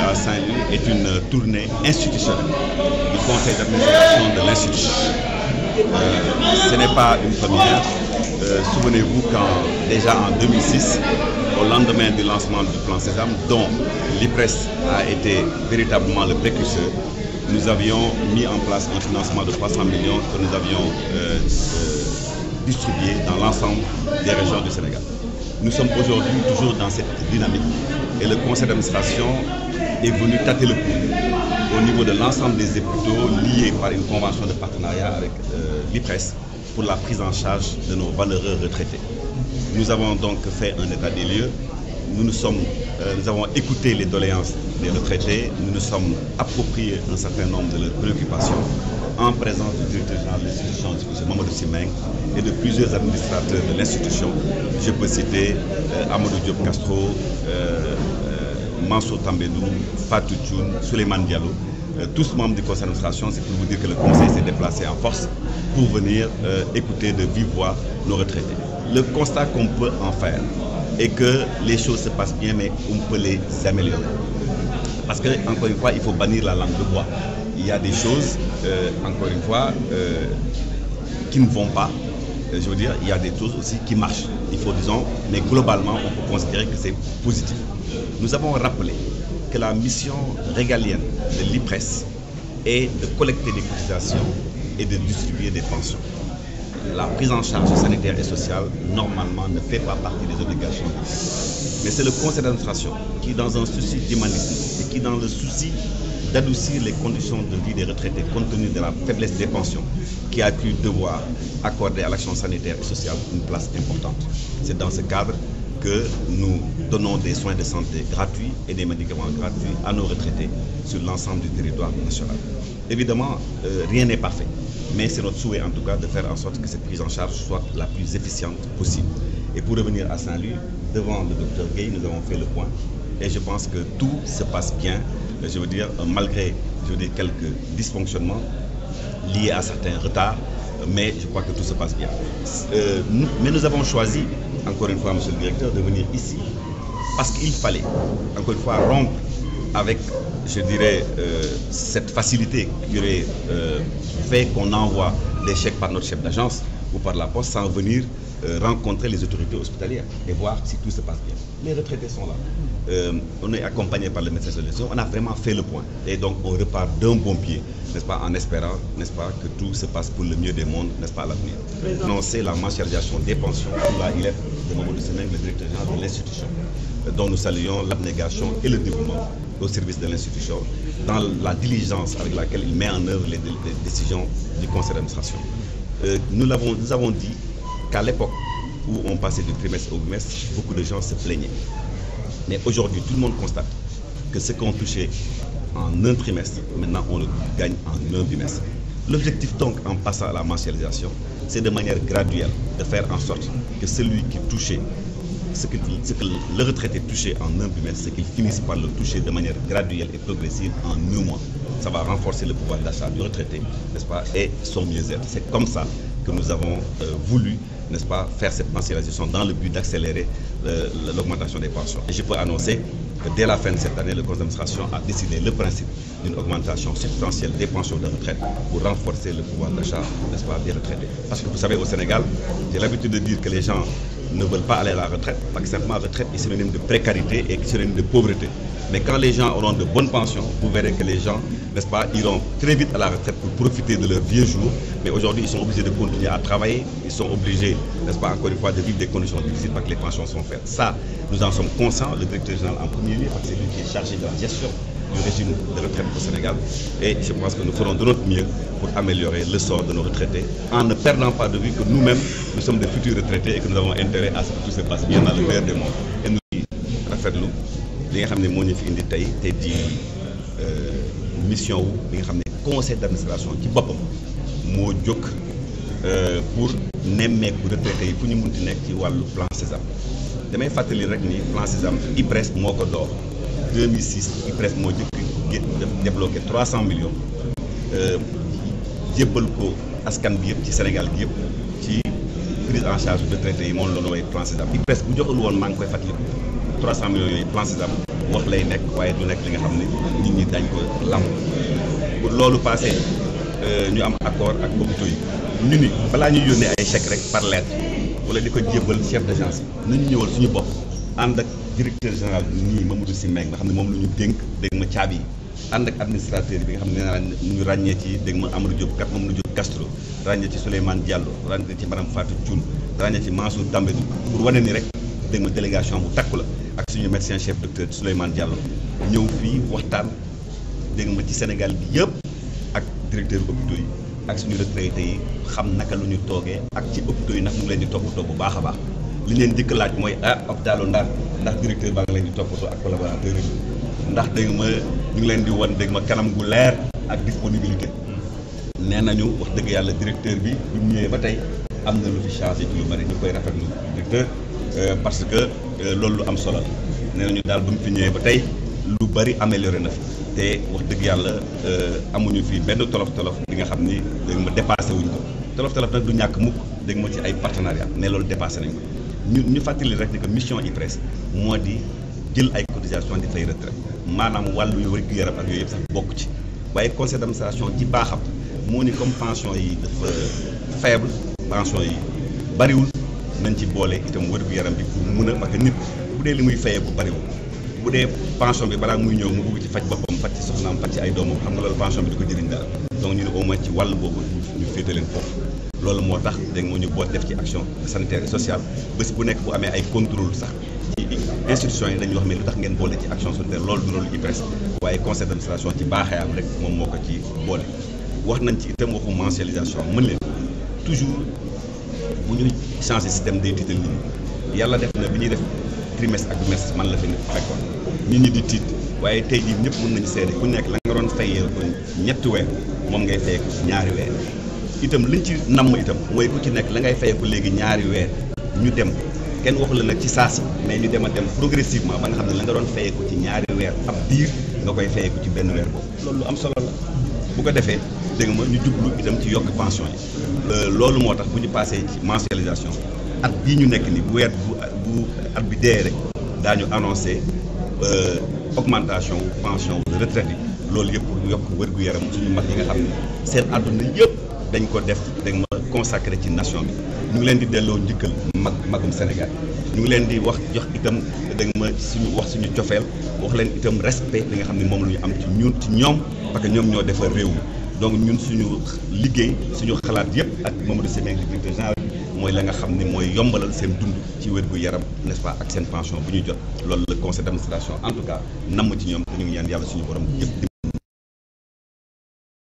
à Saint-Louis est une tournée institutionnelle du conseil d'administration de l'institution. Ce n'est pas une première. Souvenez-vous quand déjà en 2006, au lendemain du lancement du plan Sésame, dont l'IPRES a été véritablement le précurseur, nous avions mis en place un financement de 300 millions que nous avions distribué dans l'ensemble des régions du Sénégal. Nous sommes aujourd'hui toujours dans cette dynamique et le conseil d'administration est venu tâter le pouls au niveau de l'ensemble des hôpitaux liés par une convention de partenariat avec l'IPRES pour la prise en charge de nos valeureux retraités. Nous avons donc fait un état des lieux. Nous avons écouté les doléances des retraités. Nous nous sommes appropriés un certain nombre de leurs préoccupations en présence du directeur général de l'institution, M. Mamadou Simeng, et de plusieurs administrateurs de l'institution. Je peux citer Amadou Diop Castro, Mansour Tambedou, Fatou Thioune, Souleymane Diallo. Tous membres du conseil d'administration, c'est pour vous dire que le conseil s'est déplacé en force pour venir écouter de vive voix nos retraités. Le constat qu'on peut en faire est que les choses se passent bien, mais on peut les améliorer. Parce que, encore une fois, il faut bannir la langue de bois. Il y a des choses, encore une fois, qui ne vont pas. Je veux dire, il y a des choses aussi qui marchent. Il faut, disons, mais globalement, on peut considérer que c'est positif. Nous avons rappelé que la mission régalienne de l'IPRES est de collecter des cotisations et de distribuer des pensions. La prise en charge sanitaire et sociale, normalement, ne fait pas partie des obligations. Mais c'est le conseil d'administration qui, dans un souci d'humanisme et qui, dans le souci d'adoucir les conditions de vie des retraités compte tenu de la faiblesse des pensions, qui a pu devoir accorder à l'action sanitaire et sociale une place importante. C'est dans ce cadre que nous donnons des soins de santé gratuits et des médicaments gratuits à nos retraités sur l'ensemble du territoire national. Évidemment, rien n'est parfait, mais c'est notre souhait en tout cas de faire en sorte que cette prise en charge soit la plus efficiente possible. Et pour revenir à Saint-Louis, devant le docteur Gueye, nous avons fait le point et je pense que tout se passe bien, je veux dire, malgré quelques dysfonctionnements liés à certains retards, mais je crois que tout se passe bien. Mais nous avons choisi, encore une fois, monsieur le directeur, de venir ici parce qu'il fallait, encore une fois, rompre avec, je dirais, cette facilité qui aurait fait qu'on envoie des chèques par notre chef d'agence ou par la poste sans venir rencontrer les autorités hospitalières et voir si tout se passe bien. Les retraités sont là. On est accompagné par le médecin de l'élection. On a vraiment fait le point. Et donc, on repart d'un bon pied, n'est-ce pas, en espérant, n'est-ce pas, que tout se passe pour le mieux des mondes, n'est-ce pas, à l'avenir. Annoncer la mensualisation des pensions sous la ILF de Mamadou Simeng, le directeur général de l'institution, dont nous saluons l'abnégation et le dévouement au service de l'institution, dans la diligence avec laquelle il met en œuvre les décisions du conseil d'administration. Nous avons dit qu'à l'époque où on passait du trimestre au bimestre, beaucoup de gens se plaignaient. Mais aujourd'hui, tout le monde constate que ce qu'on touchait en un trimestre, maintenant on le gagne en un bimestre. L'objectif donc, en passant à la mensualisation, c'est de manière graduelle de faire en sorte que celui qui touchait, ce que le retraité touchait en un bimestre, c'est qu'il finisse par le toucher de manière graduelle et progressive en 1 mois. Ça va renforcer le pouvoir d'achat du retraité, n'est-ce pas, et son mieux-être. C'est comme ça que nous avons voulu, n'est-ce pas, faire cette mensualisation dans le but d'accélérer l'augmentation des pensions. Et je peux annoncer que dès la fin de cette année, le conseil d'administration a décidé le principe d'une augmentation substantielle des pensions de retraite pour renforcer le pouvoir d'achat, n'est-ce pas, des retraités. Parce que vous savez, au Sénégal, j'ai l'habitude de dire que les gens ne veulent pas aller à la retraite, parce que simplement la retraite est synonyme de précarité et synonyme de pauvreté. Mais quand les gens auront de bonnes pensions, vous verrez que les gens, n'est-ce pas, iront très vite à la retraite pour profiter de leurs vieux jours. Mais aujourd'hui, ils sont obligés de continuer à travailler, ils sont obligés, n'est-ce pas, encore une fois, de vivre des conditions difficiles parce que les pensions sont faites. Ça, nous en sommes conscients, le directeur général en premier lieu, parce que c'est lui qui est chargé de la gestion du régime de retraite au Sénégal. Et je pense que nous ferons de notre mieux pour améliorer le sort de nos retraités, en ne perdant pas de vue que nous-mêmes, nous sommes des futurs retraités et que nous avons intérêt à ce que tout se passe bien dans le meilleur des mondes. Et nous, rafetlu li nga xam ne moo ñu fi indi tey te di mission wu li nga xam ne conseil d'administration ci boppam moo jóg pour nemmeeku retraités yi fu ñu munti nekk ci wàllu plan Sésame. damay fàttali rek ni plan Sésame IPRES moo ko door 2006 IPRES moo jëkk débloqué 300 millions jébbal ko askan bi yëpp ci Sénégal gi yëpp ci prise en charge de retraités yi moom la ñu woowee plan Sésame. IPRES bu joxul woon maa ngi koy fàttaliku 300 millions yooyu plan Sésame wax lay nekk waaye du nekk li nga xam ne nit ñi dañ ko lamb bu loolu passé ñu am accord ak hôpitaux yi ñu ni balaa ñuy yónnee ay chèque rek par lettre wala di ko jébbal chef d'agence yi nañu ñëwal suñu bopp ànd ak directeur général nii Mamadou Sy Mbengue nga xam ne moom la ñu dénk dégg ma caabi yi ànd ak administrateur bi nga xam ne ñu ràññee ci dégg ma Amadou Diop kat Mamadou Diop Castro ràññee ci Souleymane Diallo ràññee ci madame Fatou Thioune ràññee ci Mansour Tambédou pour wane ni rek dégg ma délégation bu takku la ak suñu médecin chef docteur Souleymane Diallo ñëw fii waxtaan dégg ma ci Sénégal bi yëpp ak directeur hôpitaux yi ak suñu retraités yi xam naka lu ñu toogee ak ci hôpitaux yi nag mu ngi leen di toppatoo bu baax a baax li leen dikk laaj mooy hôpitalu Ndar ndax directeur baa ngi leen di toppatoo ak collaborateur yi ndax dégg ma ñu ngi leen di wan dégg ma kanam gu leer ak disponibilité nee nañu wax dëgg yàlla directeur bi mu ñëwee ba tey am na lu fi changé ci lu bari ñu koy rafetlu directeur parce que loolu lu am solo la nee nañu daal bu mu fi ñëwee ba tey lu bari amélioré na fi te wax dëgg yàlla amuñu fi benn tolof-tolof li nga xam ni dégg ma dépassé wuñ ko tolof-tolof nag du ñàkk mukk dégg ma ci ay partenariat mais loolu dépassé nañ ko ñu fàttali rek ni que mission IPRES moo di jël ay cotisation di fay retraite maanaam wàllu wér-gu-yaram ak yooyu yëpp sax bokk ci waaye conseil d'administration ci baaxam moo ni comme pension yi dafa faible pension yi bariwul nañ ci boole itam wér-gu-yaram bi pour mun a parce que nit bu dee li muy fayee bu bariwul bu dee pension bi balaa muy ñëw mu bugg ci faj boppam faj ci soxnaam faj ci ay doomam xam nga loolu pension bi di ko jëriñ dara donc ñu ne au moins ci wàll boobu ñu féete leen foofu loolu moo tax dégg nga ñu boot def ci action sanitaire et sociale bés bu nekk bu amee ay contrôle sax ci institutions yi dañuy wax mais lu tax ngeen boole ci action sanitaire loolu du loolu IPRES waaye conseil d'administration ci baaxee am rek moom moo ko ci boole wax nañ ci itam waxu mensualisation mën leen toujours bu ñu changé système day tiital nit ñi yàlla def na bi ñuy def trimestre ak bimestre man la fi fekkoon nit ñi di tiit waaye tey jii ñëpp mën nañu seede ku nekk la nga doon fayee ko ñetti weer moom ngay fayee ko ñaari weer itam liñ ci namm itam mooy ku ci nekk la ngay fayee ko léegi ñaari weer ñu dem kenn waxu la nag ci saasi mais ñu dem a dem progressivement ba nga xam ne la nga doon fayee ko ci ñaari weer ab diir nga koy fayee ko ci benn weer boobu loolu lu am solo la bu ko defee dégg nga ñu jublu itam ci yokk pension yi loolu moo tax bu ñu passé ci mensualisation at bii ñu nekk ni bu weer bu at bi dee rek daañu annoncé augmentation pension de retraite yi loolu yëpp pour yokk wér-gu-yaram suñu mag yi nga xam ne seen àdduna yëpp dañ ko def dégg ma consacré ci nation bi ñu ngi leen di delloo njëkkal magum Sénégal ñu ngi leen di wax jox itam dégg ma suñu cofeel wax leen itam respect li nga xam ne moom la ñu am ci ñoom parce que ñoom ñoo defar réew mi donc ñun suñu liggéey suñu xalaat yëpp ak Mamadou Sy Mbengue directeur général mooy la nga xam ne mooy yombalal seen dund ci wér-gu-yaram n'est-ce pas ak seen pension bu ñuy jot loolu le conseil d'administration en tout cas namm ci ñoom te ñu ngi ñaan yàlla suñu borom yëpp